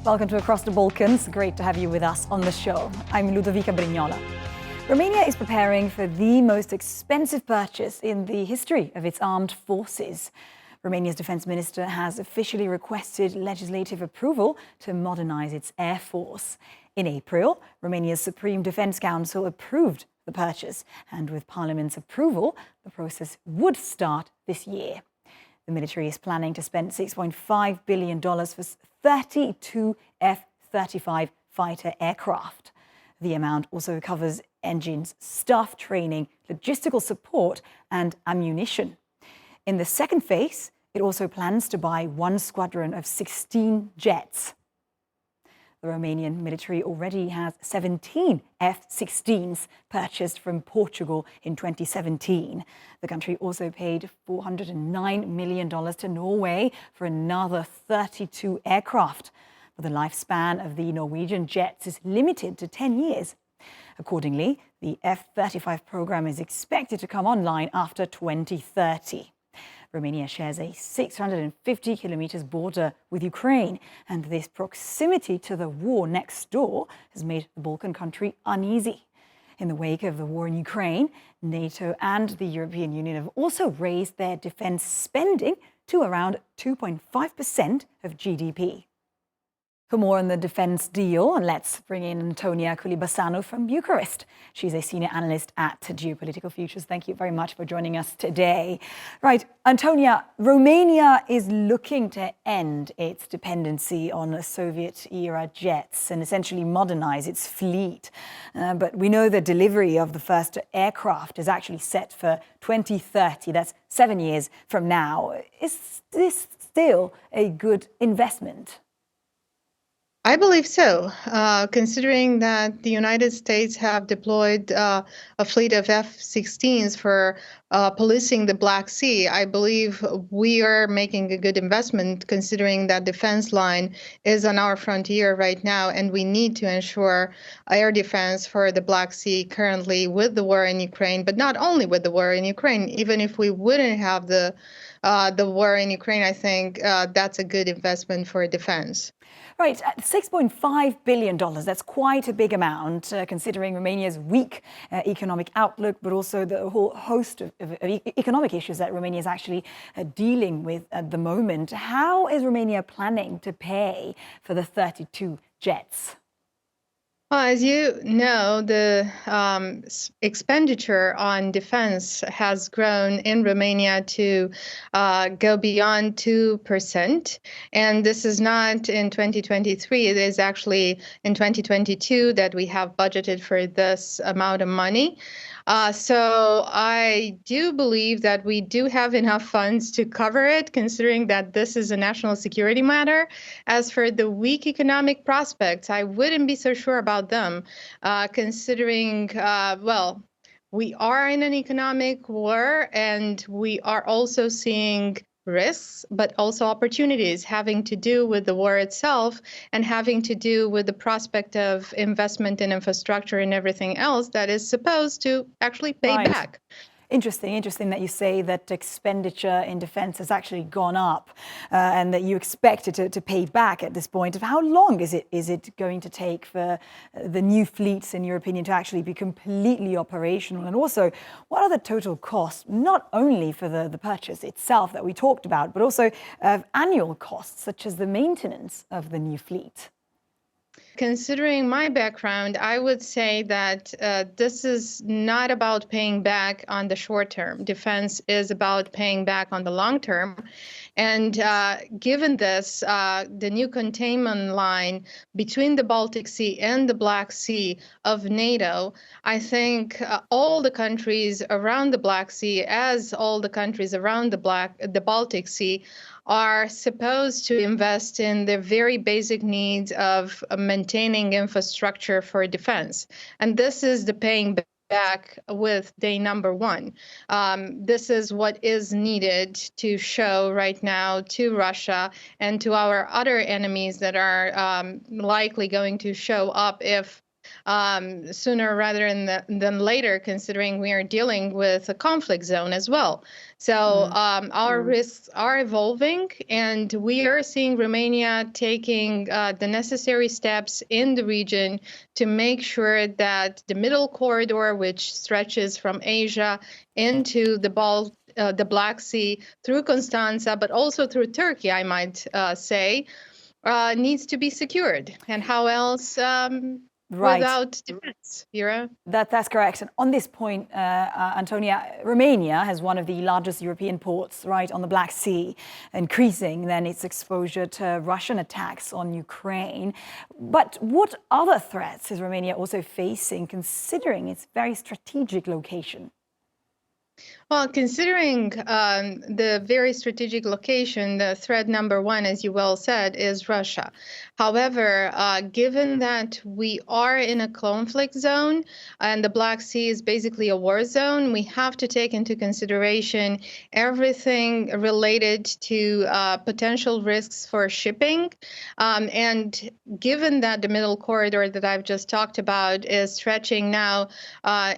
Welcome to Across the Balkans. Great to have you with us on the show. I'm Ludovica Brignola. Romania is preparing for the most expensive purchase in the history of its armed forces. Romania's defense minister has officially requested legislative approval to modernize its air force. In April, Romania's Supreme Defense Council approved the purchase, and with Parliament's approval, the process would start this year. The military is planning to spend $6.5 billion for 32 F-35 fighter aircraft. The amount also covers engines, staff training, logistical support and ammunition. In the second phase, it also plans to buy one squadron of 16 jets. The Romanian military already has 17 F-16s purchased from Portugal in 2017. The country also paid $409 million to Norway for another 32 aircraft. But the lifespan of the Norwegian jets is limited to 10 years. Accordingly, the F-35 program is expected to come online after 2030. Romania shares a 650 kilometers border with Ukraine, and this proximity to the war next door has made the Balkan country uneasy. In the wake of the war in Ukraine, NATO and the European Union have also raised their defense spending to around 2.5% of GDP. For more on the defense deal, let's bring in Antonia Culibasanu from Bucharest. She's a senior analyst at Geopolitical Futures. Thank you very much for joining us today. Right, Antonia, Romania is looking to end its dependency on Soviet-era jets and essentially modernize its fleet. But we know the delivery of the first aircraft is actually set for 2030. That's 7 years from now. Is this still a good investment? I believe so, considering that the United States have deployed a fleet of F-16s for policing the Black Sea. I believe we are making a good investment, considering that defense line is on our frontier right now, and we need to ensure air defense for the Black Sea currently with the war in Ukraine, but not only with the war in Ukraine. Even if we wouldn't have the war in Ukraine, I think that's a good investment for defense. Right, $6.5 billion, that's quite a big amount, considering Romania's weak economic outlook, but also the whole host of economic issues that Romania is actually dealing with at the moment. How is Romania planning to pay for the 32 jets? Well, as you know, the expenditure on defense has grown in Romania to go beyond 2%. And this is not in 2023. It is actually in 2022 that we have budgeted for this amount of money. So I do believe that we do have enough funds to cover it, considering that this is a national security matter. As for the weak economic prospects, I wouldn't be so sure about them, considering, well, we are in an economic war, and we are also seeing risks, but also opportunities having to do with the war itself and having to do with the prospect of investment in infrastructure and everything else that is supposed to actually pay back. Interesting that you say that expenditure in defense has actually gone up and that you expect it to pay back at this point. How long is it going to take for the new fleets, in your opinion, to actually be completely operational? And also, what are the total costs, not only for the purchase itself that we talked about, but also annual costs, such as the maintenance of the new fleet? Considering my background, I would say that this is not about paying back on the short term. Defense is about paying back on the long term. And given this, the new containment line between the Baltic Sea and the Black Sea of NATO, I think all the countries around the Black Sea, as all the countries around the Baltic Sea, are supposed to invest in the very basic needs of maintaining infrastructure for defense. And this is the paying back with day number one. This is what is needed to show right now to Russia and to our other enemies that are likely going to show up if sooner rather than later, considering we are dealing with a conflict zone as well. So our risks are evolving, and we are seeing Romania taking the necessary steps in the region to make sure that the middle corridor, which stretches from Asia into the Black Sea through Constanza, but also through Turkey, I might say, needs to be secured. And how else without defense, Vera? That's correct. And on this point, Antonia, Romania has one of the largest European ports, right, on the Black Sea, increasing then its exposure to Russian attacks on Ukraine. But what other threats is Romania also facing, considering its very strategic location? Well, considering the very strategic location, the threat number one, as you well said, is Russia. However, given that we are in a conflict zone and the Black Sea is basically a war zone, we have to take into consideration everything related to potential risks for shipping. And given that the middle corridor that I've just talked about is stretching now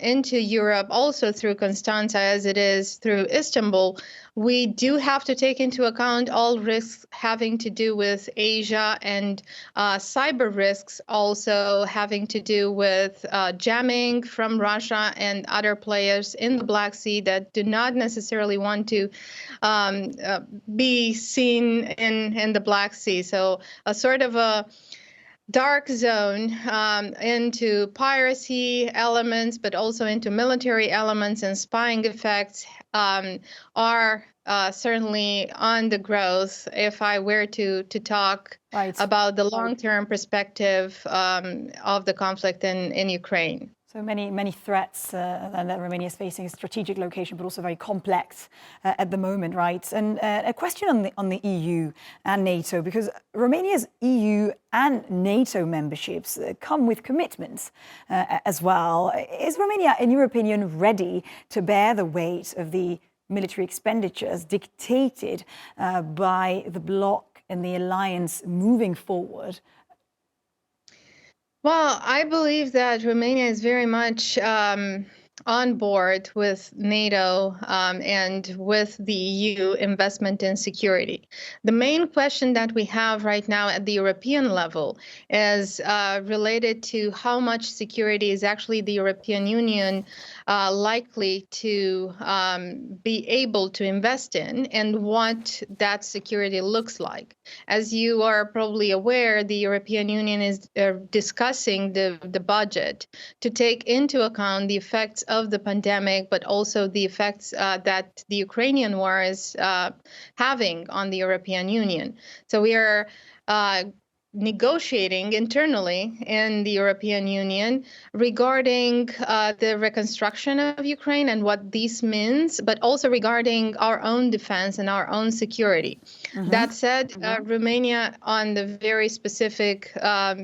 into Europe, also through Constanza, as it is through Istanbul, we do have to take into account all risks having to do with Asia and cyber risks also having to do with jamming from Russia and other players in the Black Sea that do not necessarily want to be seen in the Black Sea. So a sort of a dark zone into piracy elements, but also into military elements and spying effects are certainly on the growth. If I were to talk about the long-term perspective of the conflict in Ukraine. So many threats that Romania is facing, a strategic location, but also very complex at the moment, right? And a question on the EU and NATO, because Romania's EU and NATO memberships come with commitments as well. Is Romania, in your opinion, ready to bear the weight of the military expenditures dictated by the bloc and the alliance moving forward? Well, I believe that Romania is very much on board with NATO and with the EU investment in security. The main question that we have right now at the European level is related to how much security is actually the European Union likely to be able to invest in, and what that security looks like. As you are probably aware, the European Union is discussing the budget to take into account the effects of the pandemic, but also the effects that the Ukrainian war is having on the European Union. So we are negotiating internally in the European Union regarding the reconstruction of Ukraine and what this means, but also regarding our own defense and our own security. That said, Romania, on the very specific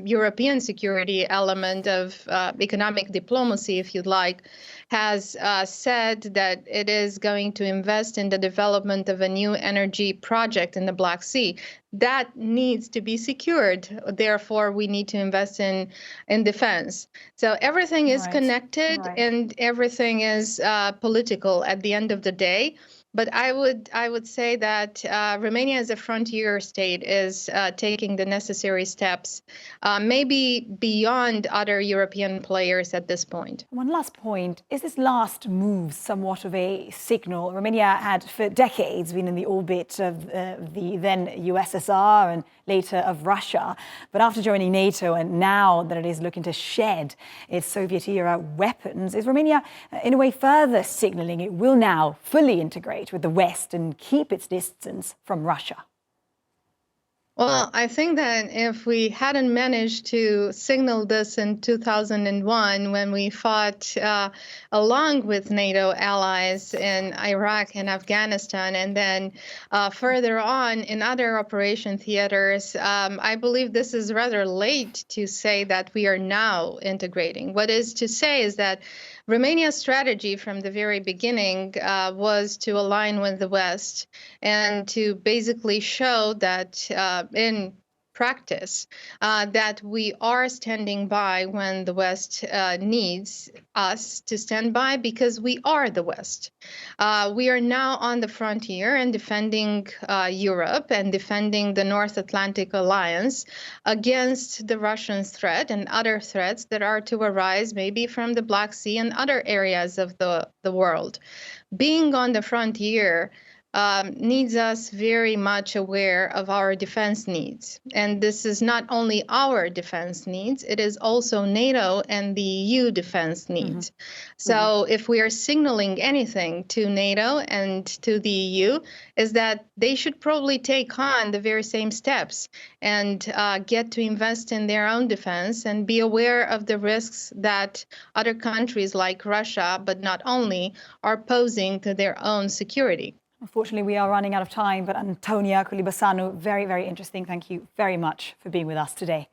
European security element of economic diplomacy, if you'd like, has said that it is going to invest in the development of a new energy project in the Black Sea. That needs to be secured. Therefore, we need to invest in defense. So everything is connected and everything is political at the end of the day. But I would say that Romania, as a frontier state, is taking the necessary steps, maybe beyond other European players at this point. One last point. Is this last move somewhat of a signal? Romania had for decades been in the orbit of the then USSR and later of Russia. But after joining NATO and now that it is looking to shed its Soviet-era weapons, is Romania in a way further signaling it will now fully integrate with the West and keep its distance from Russia? Well, I think that if we hadn't managed to signal this in 2001, when we fought along with NATO allies in Iraq and Afghanistan, and then further on in other operation theaters, I believe this is rather late to say that we are now integrating. What is to say is that Romania's strategy from the very beginning was to align with the West and to basically show that in practice that we are standing by when the West needs us to stand by, because we are the West. We are now on the frontier and defending Europe and defending the North Atlantic Alliance against the Russian threat and other threats that are to arise maybe from the Black Sea and other areas of the world. Being on the frontier needs us very much aware of our defense needs. And this is not only our defense needs, it is also NATO and the EU defense needs. So if we are signaling anything to NATO and to the EU, is that they should probably take on the very same steps and get to invest in their own defense and be aware of the risks that other countries like Russia, but not only, are posing to their own security. Unfortunately, we are running out of time, but Antonia Kulibasanu, very, very interesting. Thank you very much for being with us today.